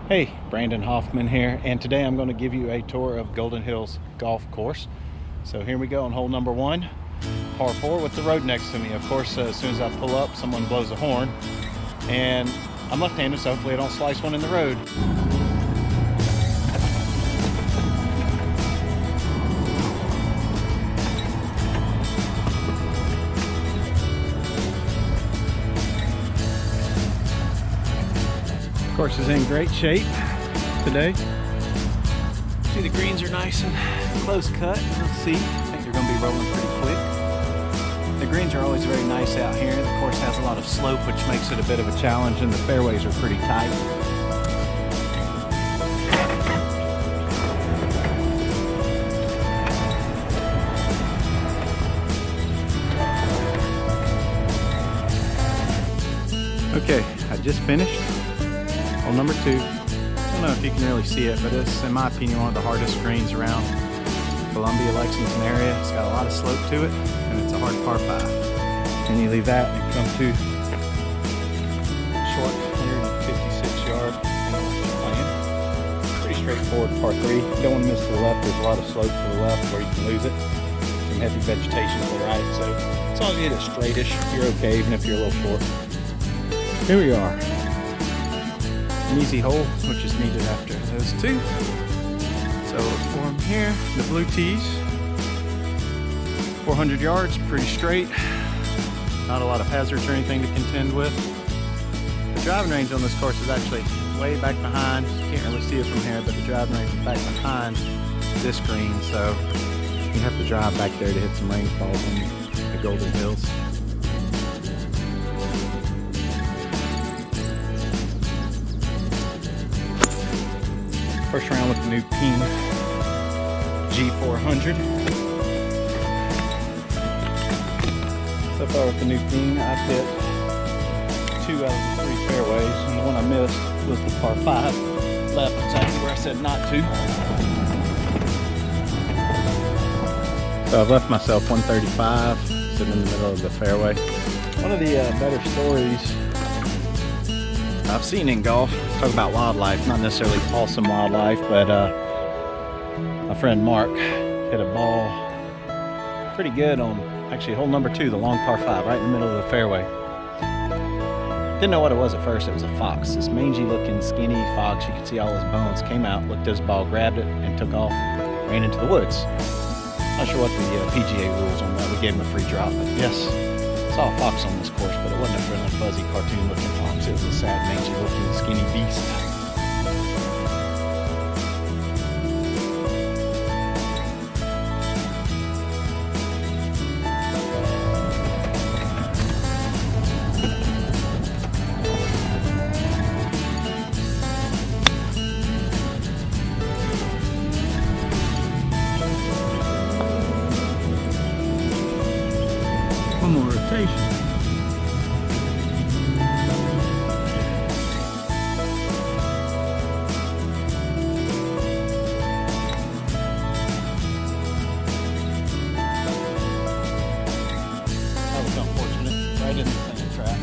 Hey, Brandon Hoffman here, and today I'm going to give you a tour of Golden Hills Golf Course. So here we go on hole number 1, par 4 with the road next to me. Of course, as soon as I pull up, someone blows a horn, and I'm left-handed, so hopefully I don't slice one in the road. Course is in great shape today. See, the greens are nice and close cut. Let's see. I think they're going to be rolling pretty quick. The greens are always very nice out here. The course has a lot of slope, which makes it a bit of a challenge, and the fairways are pretty tight. Okay, I just finished hole number 2. I don't know if you can really see it, but it's, in my opinion, one of the hardest greens around Columbia, Lexington area. It's got a lot of slope to it, and it's a hard par 5. Then you leave that and come to short 156 yard playing. Pretty straightforward par 3. You don't want to miss to the left. There's a lot of slope to the left where you can lose it. Some heavy vegetation to the right. So as long as you hit it straightish, you're okay, even if you're a little short. Here we are. An easy hole, which is needed after those 2. So we'll form here, the blue tees. 400 yards, pretty straight. Not a lot of hazards or anything to contend with. The driving range on this course is actually way back behind. You can't really see it from here, but the driving range is back behind this green, so you have to drive back there to hit some rainfalls on the Golden Hills. First round with the new Ping G400. So far with the new Ping, I've hit 2 out of the 3 fairways, and the one I missed was the par 5. Left exactly where I said not to. So I've left myself 135, sitting in the middle of the fairway. One of the better stories I've seen in golf, talk about wildlife, not necessarily awesome wildlife, but my friend Mark hit a ball pretty good on actually hole number 2, the long par 5, right in the middle of the fairway. Didn't know what it was at first. It was a fox, this mangy looking skinny fox. You could see all his bones. Came out, looked at his ball, grabbed it, and took off, ran into the woods. Not sure what the PGA rules on that. We gave him a free drop, but yes, saw a fox on this course, but it wasn't a friendly, fuzzy, cartoon-looking fox. It was a sad, mangy-looking, skinny beast. One more rotation. That was unfortunate. Right in the sand trap.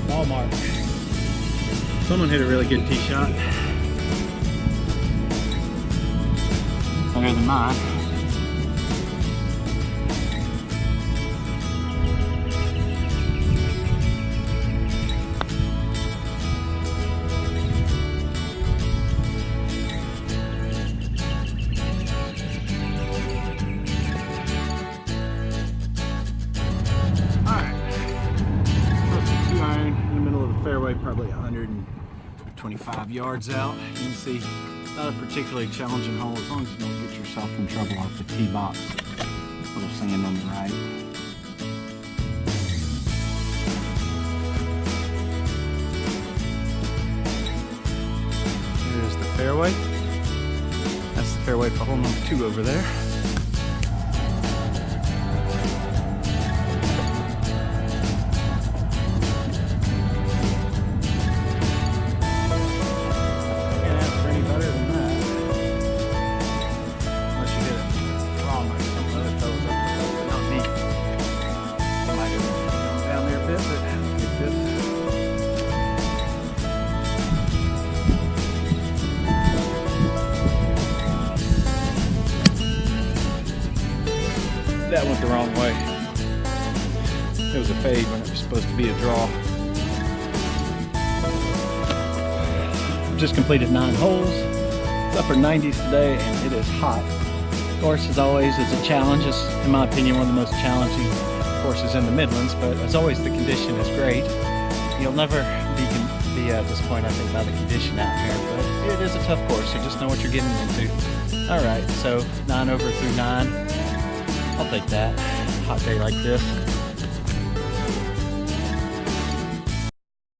Ball mark. Someone hit a really good tee shot. Better than mine. Fairway, probably 125 yards out. You can see not a particularly challenging hole as long as you don't get yourself in trouble off the tee box. A little sand on the right. Here's the fairway. That's the fairway for hole number 2 over there. fade when it was supposed to be a draw. Just completed 9 holes. It's upper 90s today and it is hot. Of course, as always, it's a challenge. It's, in my opinion, one of the most challenging courses in the Midlands, but as always, the condition is great. You'll never be disappointed, I think, by the condition out here, but it is a tough course, so just know what you're getting into. Alright, so 9 over through 9. I'll take that. Hot day like this.